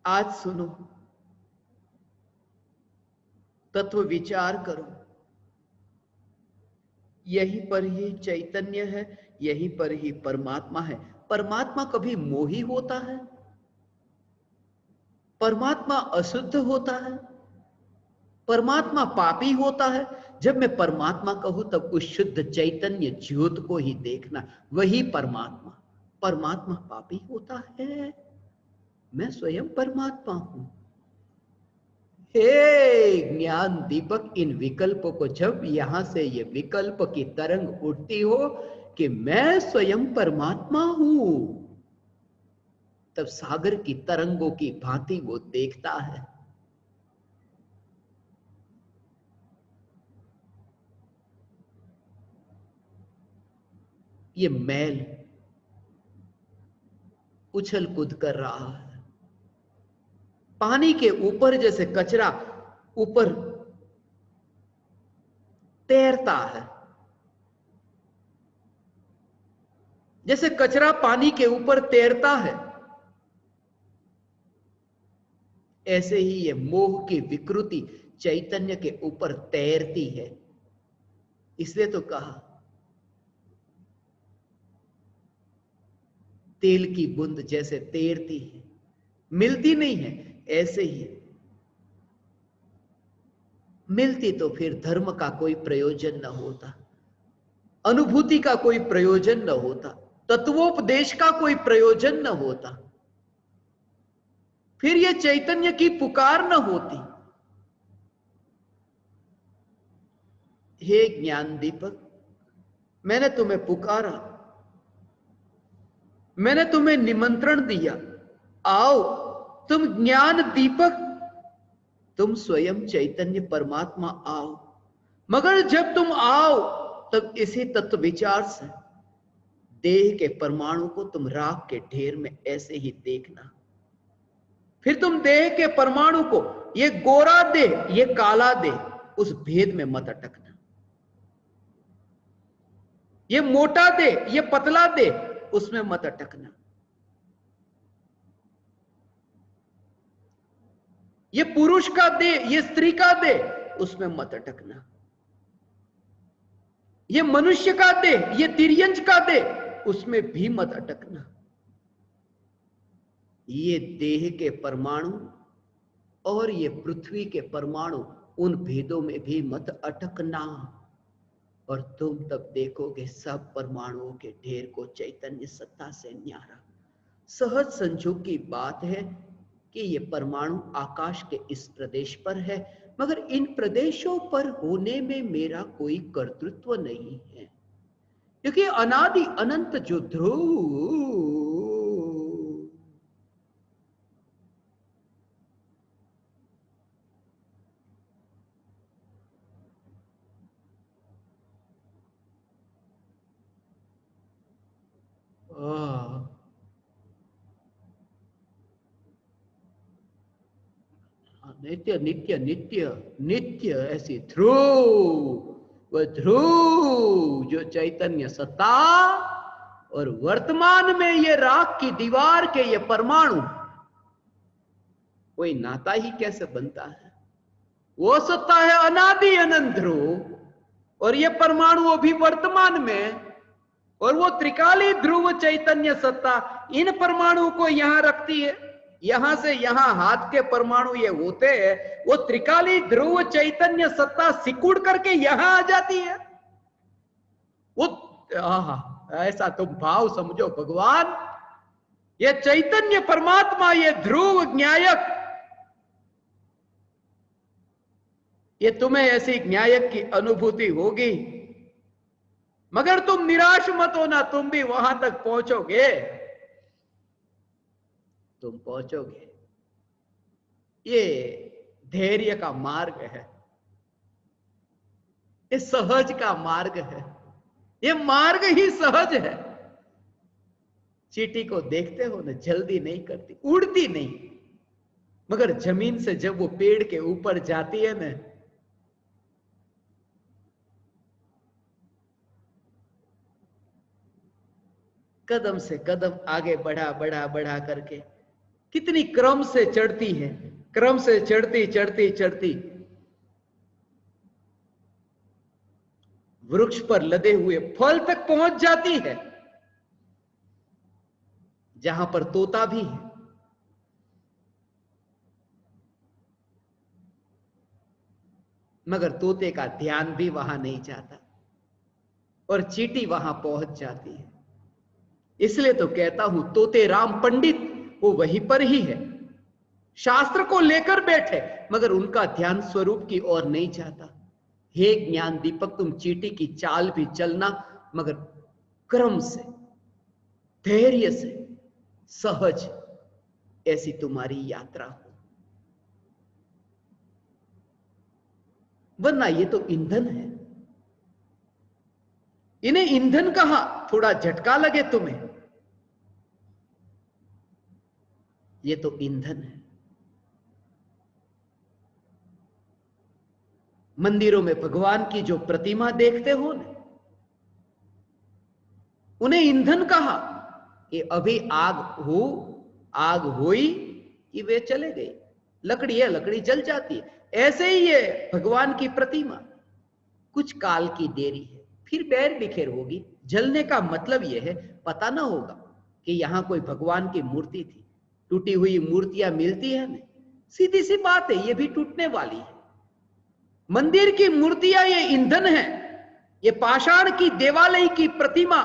आज सुनो, तत्व विचार करो। यहीं पर ही चैतन्य है, यहीं पर ही परमात्मा है। परमात्मा कभी मोही होता है? परमात्मा अशुद्ध होता है? परमात्मा पापी होता है? जब मैं परमात्मा कहूं तब उस शुद्ध चैतन्य ज्योत को ही देखना, वही परमात्मा। परमात्मा पापी होता है? मैं स्वयं परमात्मा हूं। हे ज्ञान दीपक, इन विकल्पों को जब यहां से ये विकल्प की तरंग उठती हो कि मैं स्वयं परमात्मा हूं, तब सागर की तरंगों की भांति वो देखता है। ये मैल उछल कूद कर रहा है पानी के ऊपर, जैसे कचरा ऊपर तैरता है, जैसे कचरा पानी के ऊपर तैरता है, ऐसे ही ये मोह की विकृति चैतन्य के ऊपर तैरती है। इसलिए तो कहा तेल की बूंद जैसे तैरती है, मिलती नहीं है, ऐसे ही मिलती तो फिर धर्म का कोई प्रयोजन न होता, अनुभूति का कोई प्रयोजन न होता, तत्वोपदेश का कोई प्रयोजन न होता, फिर ये चैतन्य की पुकार न होती। हे ज्ञान दीपक, मैंने तुम्हें पुकारा, मैंने तुम्हें निमंत्रण दिया, आओ तुम ज्ञान दीपक, तुम स्वयं चैतन्य परमात्मा आओ। मगर जब तुम आओ तब इसी तत्व विचार से देह के परमाणु को तुम राख के ढेर में ऐसे ही देखना। फिर तुम देह के परमाणु को, ये गोरा दे ये काला दे, उस भेद में मत अटकना। ये मोटा दे ये पतला दे, उसमें मत अटकना। ये पुरुष का दे ये स्त्री का दे, उसमें मत अटकना। ये मनुष्य का दे ये तिर्यंच का दे, उसमें भी मत अटकना। ये देह के परमाणु और ये पृथ्वी के परमाणु, उन भेदों में भी मत अटकना। और तुम तब देखोगे सब परमाणुओं के ढेर को चैतन्य सत्ता से न्यारा। सहज संजोग की बात है कि ये परमाणु आकाश के इस प्रदेश पर है, मगर इन प्रदेशों पर होने में मेरा कोई कर्तृत्व नहीं है, क्योंकि अनादि अनंत जो ध्रुव नित्य नित्य नित्य नित्य ऐसी ध्रुव, वह ध्रुव जो चैतन्य सत्ता और वर्तमान में ये राख की दीवार के ये परमाणु, कोई नाता ही कैसे बनता है? वो सत्ता है अनादि अनंत ध्रुव, और ये परमाणु अभी वर्तमान में और वो त्रिकाली ध्रुव चैतन्य सत्ता इन परमाणु को यहां रखती है। यहां से यहां हाथ के परमाणु ये होते हैं, वो त्रिकाली ध्रुव चैतन्य सत्ता सिकुड़ करके यहां आ जाती है। वो ऐसा तुम भाव समझो भगवान, ये चैतन्य परमात्मा, ये ध्रुव न्यायक, ये तुम्हें ऐसी न्यायक की अनुभूति होगी, मगर तुम निराश मत होना, तुम भी वहां तक पहुंचोगे, तुम पहुंचोगे। ये धैर्य का मार्ग है, ये सहज का मार्ग है, ये मार्ग ही सहज है। चींटी को देखते हो ना, जल्दी नहीं करती, उड़ती नहीं, मगर जमीन से जब वो पेड़ के ऊपर जाती है ना, कदम से कदम आगे बढ़ा बढ़ा बढ़ा करके कितनी क्रम से चढ़ती है, क्रम से चढ़ती चढ़ती चढ़ती वृक्ष पर लदे हुए फल तक पहुंच जाती है, जहां पर तोता भी है। मगर तोते का ध्यान भी वहां नहीं जाता और चींटी वहां पहुंच जाती है। इसलिए तो कहता हूं, तोते राम पंडित वो वहीं पर ही है, शास्त्र को लेकर बैठे, मगर उनका ध्यान स्वरूप की ओर नहीं जाता। हे ज्ञान दीपक, तुम चींटी की चाल भी चलना, मगर क्रम से, धैर्य से, सहज, ऐसी तुम्हारी यात्रा हो। वरना ये तो ईंधन है, इन्हें ईंधन कहा, थोड़ा झटका लगे तुम्हें, ये तो ईंधन है। मंदिरों में भगवान की जो प्रतिमा देखते हो ना, उन्हें ईंधन कहा। ये अभी आग हुई कि वे चले गए, लकड़ी है, लकड़ी जल जाती है। ऐसे ही ये भगवान की प्रतिमा कुछ काल की देरी है, फिर बैर बिखेर होगी। जलने का मतलब यह है, पता ना होगा कि यहां कोई भगवान की मूर्ति थी। टूटी हुई मूर्तियां मिलती है ना, सीधी सी बात है, ये भी टूटने वाली है। मंदिर की मूर्तियां ये ईंधन है, ये पाषाण की देवालय की प्रतिमा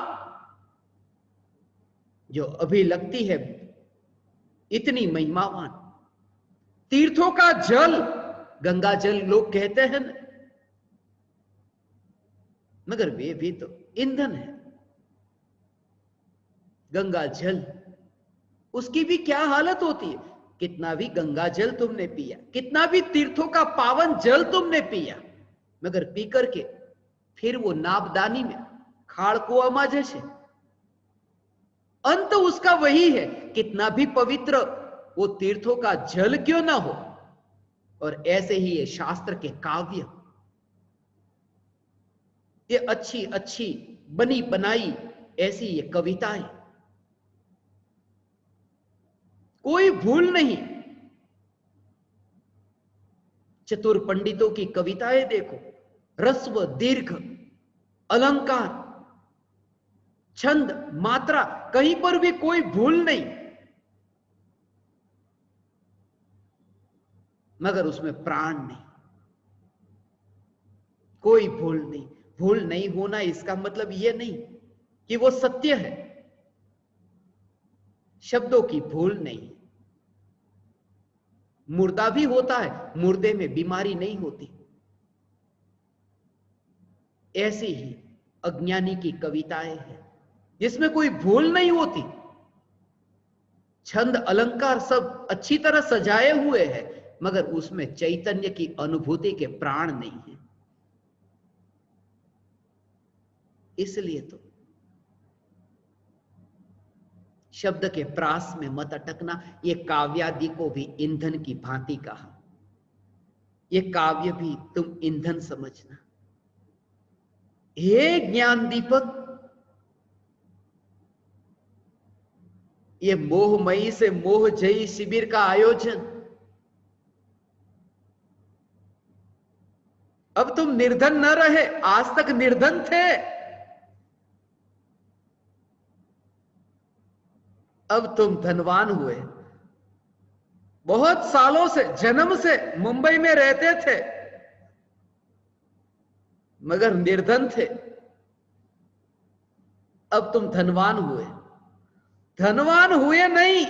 जो अभी लगती है इतनी महिमावान, तीर्थों का जल, गंगा जल लोग कहते हैं ना, मगर वे भी तो ईंधन है। गंगा जल, उसकी भी क्या हालत होती है, कितना भी गंगा जल तुमने पिया, कितना भी तीर्थों का पावन जल तुमने पिया, मगर पी करके फिर वो नाबदानी में खाड़ कुआं जैसे अंत उसका वही है। कितना भी पवित्र वो तीर्थों का जल क्यों ना हो। और ऐसे ही ये शास्त्र के काव्य, ये अच्छी अच्छी बनी बनाई ऐसी ये कविताएं, कोई भूल नहीं। चतुर पंडितों की कविताएं देखो, रस्व, दीर्घ, अलंकार, छंद, मात्रा, कहीं पर भी कोई भूल नहीं, मगर उसमें प्राण नहीं, कोई भूल नहीं। भूल नहीं होना इसका मतलब यह नहीं कि वो सत्य है, शब्दों की भूल नहीं। मुर्दा भी होता है, मुर्दे में बीमारी नहीं होती। ऐसी ही अज्ञानी की कविताएं हैं जिसमें कोई भूल नहीं होती, छंद अलंकार सब अच्छी तरह सजाए हुए हैं, मगर उसमें चैतन्य की अनुभूति के प्राण नहीं है। इसलिए तो शब्द के प्रास में मत अटकना। ये काव्यादि को भी ईंधन की भांति कहा, ये काव्य भी तुम ईंधन समझना। हे ज्ञान दीपक, ये मोहमयी से मोहजयी शिविर का आयोजन, अब तुम निर्धन न रहे, आज तक निर्धन थे, अब तुम धनवान हुए। बहुत सालों से, जन्म से मुंबई में रहते थे, मगर निर्धन थे। अब तुम धनवान हुए। धनवान हुए नहीं,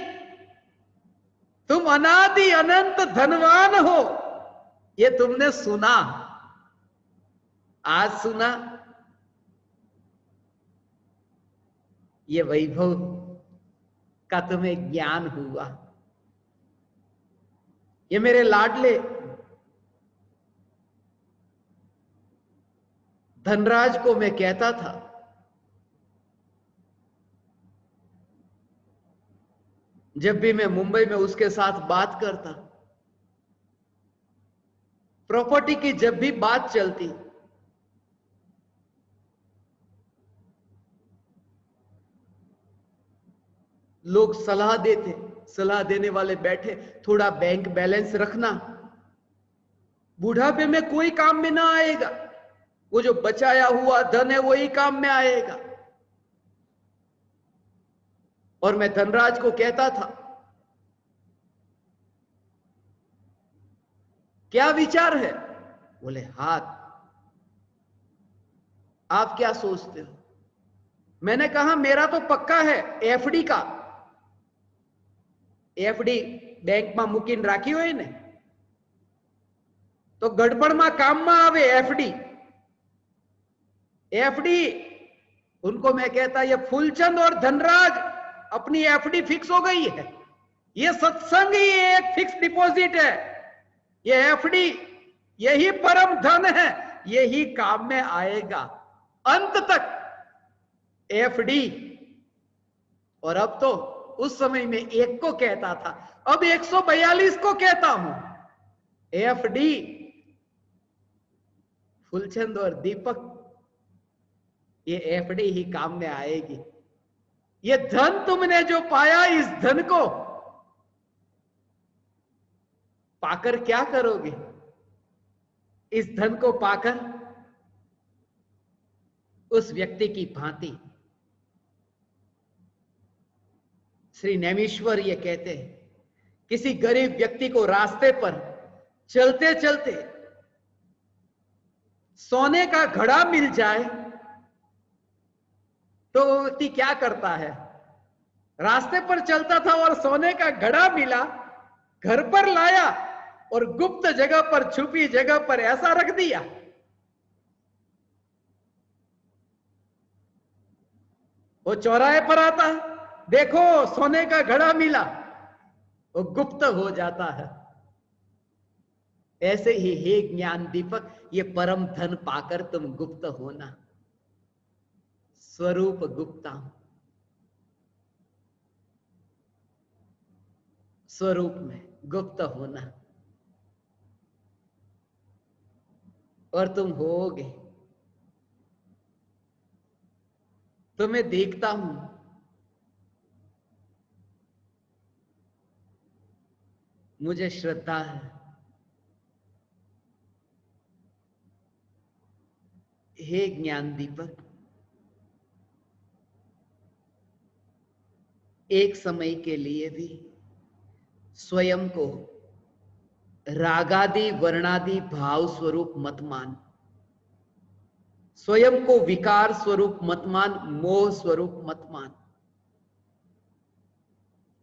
तुम अनादि अनंत धनवान हो। ये तुमने सुना, आज सुना। ये वैभव का तुम्हें ज्ञान हुआ। ये मेरे लाडले धनराज को मैं कहता था, जब भी मैं मुंबई में उसके साथ बात करता, प्रॉपर्टी की जब भी बात चलती, लोग सलाह देते, सलाह देने वाले बैठे, थोड़ा बैंक बैलेंस रखना, बुढ़ापे में कोई काम में ना आएगा, वो जो बचाया हुआ धन है वही काम में आएगा। और मैं धनराज को कहता था, क्या विचार है? बोले हाथ, आप क्या सोचते हो? मैंने कहा मेरा तो पक्का है एफडी का। एफडी बैंक में मूकीने राखी होय ने तो गड़बड़ में काम में आवे। एफडी एफडी उनको मैं कहता, ये फूलचंद और धनराज अपनी एफडी फिक्स हो गई है। ये सत्संग ही एक फिक्स डिपॉजिट है। ये एफडी यही परम धन है, यही काम में आएगा अंत तक। एफडी। और अब तो उस समय में एक को कहता था, अब 142 को कहता हूं। एफडी, फुलचंद और दीपक, ये एफडी ही काम में आएगी। ये धन तुमने जो पाया, इस धन को पाकर क्या करोगे? इस धन को पाकर उस व्यक्ति की भांति श्री नैमिश्वर ये कहते हैं, किसी गरीब व्यक्ति को रास्ते पर चलते चलते सोने का घड़ा मिल जाए तो वो व्यक्ति क्या करता है? रास्ते पर चलता था और सोने का घड़ा मिला, घर पर लाया और गुप्त जगह पर, छुपी जगह पर ऐसा रख दिया। वो चौराहे पर आता है, देखो सोने का घड़ा मिला, वो गुप्त हो जाता है। ऐसे ही हे ज्ञान दीपक, ये परम धन पाकर तुम गुप्त होना। स्वरूप गुप्ता, स्वरूप में गुप्त होना, और तुम होगे। तुम्हें देखता हूं, मुझे श्रद्धा है। हे ज्ञान दीपक, एक समय के लिए भी स्वयं को रागादि वर्णादि भाव स्वरूप मत मान, स्वयं को विकार स्वरूप मत मान, मोह स्वरूप मत मान।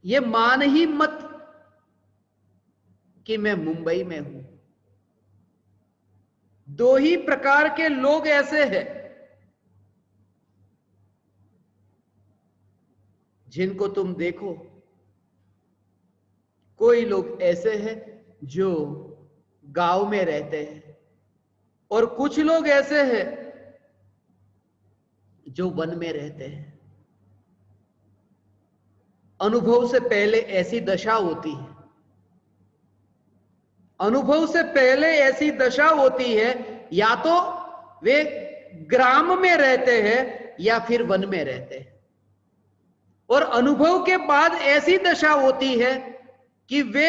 ये मान ही मत कि मैं मुंबई में हूं। दो ही प्रकार के लोग ऐसे हैं जिनको तुम देखो। कोई लोग ऐसे हैं जो गांव में रहते हैं, और कुछ लोग ऐसे हैं जो वन में रहते हैं। अनुभव से पहले ऐसी दशा होती है, अनुभव से पहले ऐसी दशा होती है, या तो वे ग्राम में रहते हैं या फिर वन में रहते हैं। और अनुभव के बाद ऐसी दशा होती है कि वे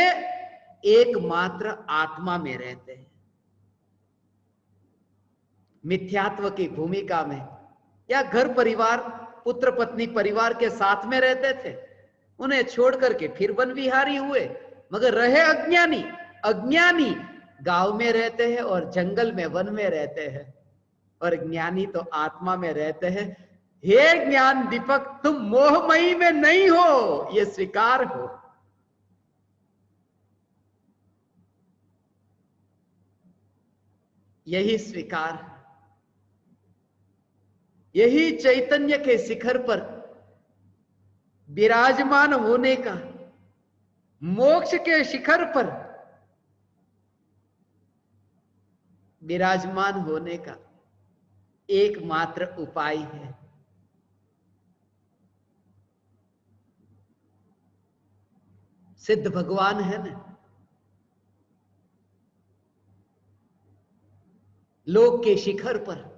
एकमात्र आत्मा में रहते हैं। मिथ्यात्व की भूमिका में, या घर परिवार, पुत्र पत्नी परिवार के साथ में रहते थे, उन्हें छोड़ करके फिर वन विहारी हुए, मगर रहे अज्ञानी। अज्ञानी गांव में रहते हैं और जंगल में, वन में रहते हैं, और ज्ञानी तो आत्मा में रहते हैं। हे ज्ञान दीपक, तुम मोहमयी में नहीं हो, ये स्वीकार हो। यही स्वीकार, यही चैतन्य के शिखर पर विराजमान होने का, मोक्ष के शिखर पर विराजमान होने का एकमात्र उपाय है। सिद्ध भगवान है ना, लोक के शिखर पर।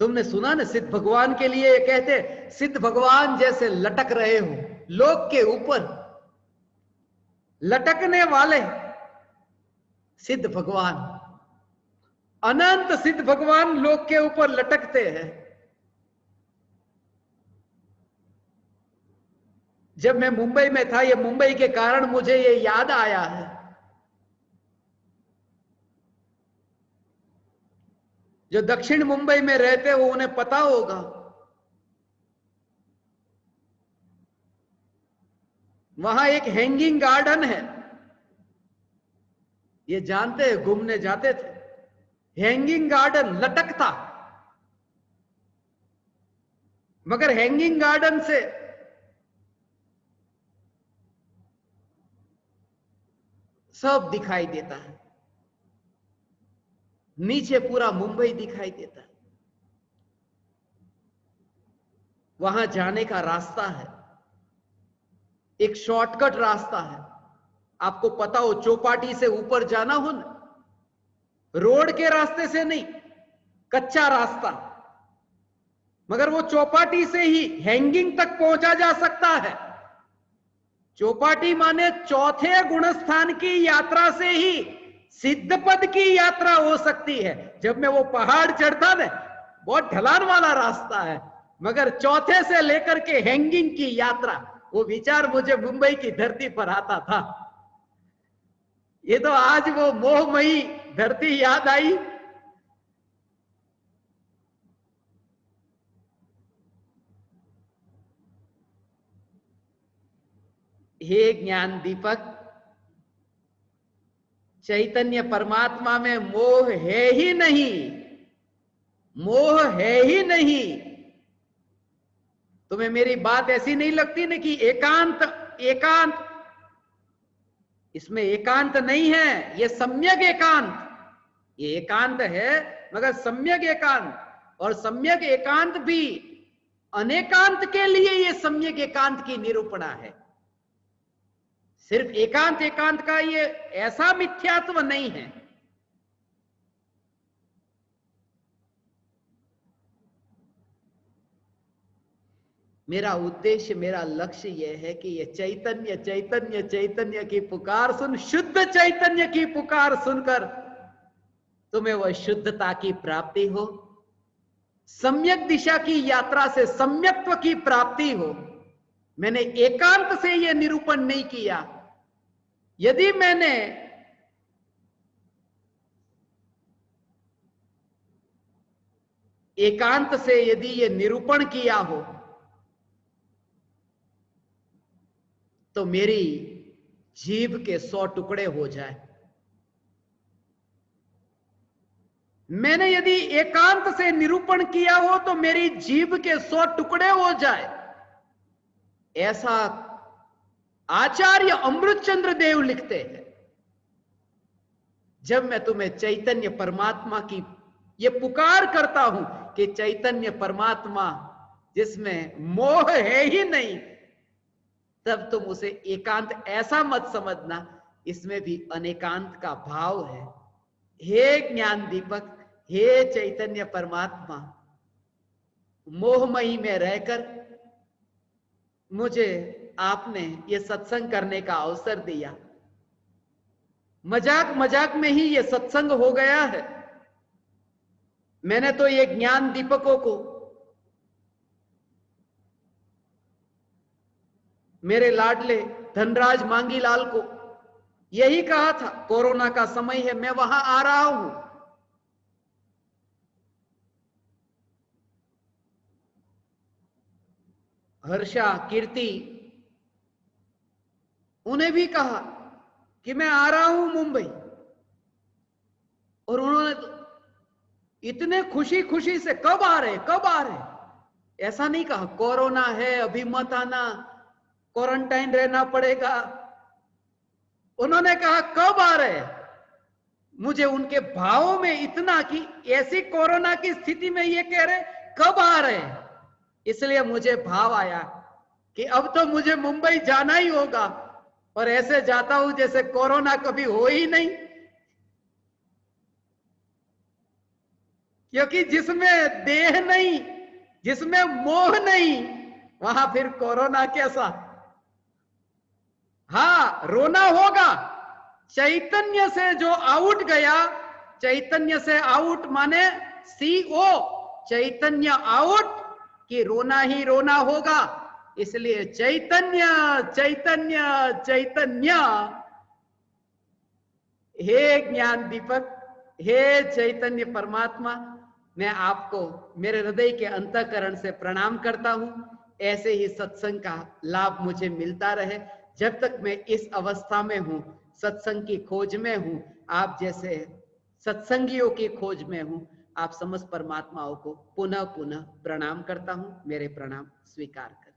तुमने सुना ना, सिद्ध भगवान के लिए ये कहते, सिद्ध भगवान जैसे लटक रहे हो लोक के ऊपर, लटकने वाले सिद्ध भगवान, अनंत सिद्ध भगवान लोक के ऊपर लटकते हैं। जब मैं मुंबई में था, ये मुंबई के कारण मुझे ये याद आया है। जो दक्षिण मुंबई में रहते हो उन्हें पता होगा, वहां एक हैंगिंग गार्डन है, ये जानते हैं, घूमने जाते थे। हैंगिंग गार्डन लटकता, मगर हैंगिंग गार्डन से सब दिखाई देता है, नीचे पूरा मुंबई दिखाई देता है। वहां जाने का रास्ता है, एक शॉर्टकट रास्ता है। आपको पता हो, चौपाटी से ऊपर जाना हो ना, रोड के रास्ते से नहीं, कच्चा रास्ता, मगर वो चौपाटी से ही हैंगिंग तक पहुंचा जा सकता है। चौपाटी माने चौथे गुणस्थान की यात्रा से ही सिद्ध पद की यात्रा हो सकती है। जब मैं वो पहाड़ चढ़ता ना, बहुत ढलान वाला रास्ता है, मगर चौथे से लेकर के हैंगिंग की यात्रा, वो विचार मुझे मुंबई की धरती पर आता था। ये तो आज वो मोहमयी धरती याद आई। हे ज्ञान दीपक, चैतन्य परमात्मा में मोह है ही नहीं, मोह है ही नहीं। तुम्हें मेरी बात ऐसी नहीं लगती ना कि एकांत, एकांत, इसमें एकांत नहीं है, ये सम्यक एकांत। ये एकांत है मगर सम्यक एकांत, और सम्यक एकांत भी अनेकांत के लिए ये सम्यक एकांत की निरूपणा है। सिर्फ एकांत एकांत का ये ऐसा मिथ्यात्व नहीं है। मेरा उद्देश्य, मेरा लक्ष्य यह है कि ये चैतन्य चैतन्य चैतन्य की पुकार सुन, शुद्ध चैतन्य की पुकार सुनकर तुम्हें वह शुद्धता की प्राप्ति हो, सम्यक दिशा की यात्रा से सम्यक्त्व की प्राप्ति हो। मैंने एकांत से यह निरूपण नहीं किया। यदि मैंने एकांत से यदि ये निरूपण किया हो तो मेरी जीभ के 100 टुकड़े हो जाए। मैंने यदि एकांत से निरूपण किया हो तो मेरी जीभ के 100 टुकड़े हो जाए, ऐसा आचार्य अमृतचंद्र देव लिखते हैं। जब मैं तुम्हें चैतन्य परमात्मा की ये पुकार करता हूं कि चैतन्य परमात्मा जिसमें मोह है ही नहीं, तब तुम उसे एकांत ऐसा मत समझना, इसमें भी अनेकांत का भाव है। हे ज्ञान दीपक, हे चैतन्य परमात्मा, मोहमयी में रहकर मुझे आपने ये सत्संग करने का अवसर दिया। मजाक मजाक में ही ये सत्संग हो गया है। मैंने तो ये ज्ञान दीपकों को मेरे लाडले धनराज मांगीलाल को यही कहा था, कोरोना का समय है, मैं वहां आ रहा हूं। हर्षा, कीर्ति, उन्हें भी कहा कि मैं आ रहा हूं मुंबई, और उन्होंने तो इतने खुशी खुशी से, कब आ रहे, कब आ रहे, ऐसा नहीं कहा कोरोना है अभी मत आना, क्वारंटाइन रहना पड़ेगा। उन्होंने कहा कब आ रहे। मुझे उनके भावों में इतना कि ऐसी कोरोना की स्थिति में ये कह रहे कब आ रहे, इसलिए मुझे भाव आया कि अब तो मुझे मुंबई जाना ही होगा, और ऐसे जाता हूं जैसे कोरोना कभी हो ही नहीं। क्योंकि जिसमें देह नहीं, जिसमें मोह नहीं, वहां फिर कोरोना कैसा। हां, रोना होगा। चैतन्य से जो आउट गया, चैतन्य से आउट माने CO, चैतन्य आउट, कि रोना ही रोना होगा। इसलिए चैतन्य चैतन्य चैतन्य, हे ज्ञान दीपक, हे चैतन्य परमात्मा, मैं आपको मेरे हृदय के अंतःकरण से प्रणाम करता हूं। ऐसे ही सत्संग का लाभ मुझे मिलता रहे। जब तक मैं इस अवस्था में हूं, सत्संग की खोज में हूं, आप जैसे सत्संगियों की खोज में हूं, आप समस्त परमात्माओं को पुनः पुनः प्रणाम करता हूं। मेरे प्रणाम स्वीकार करें।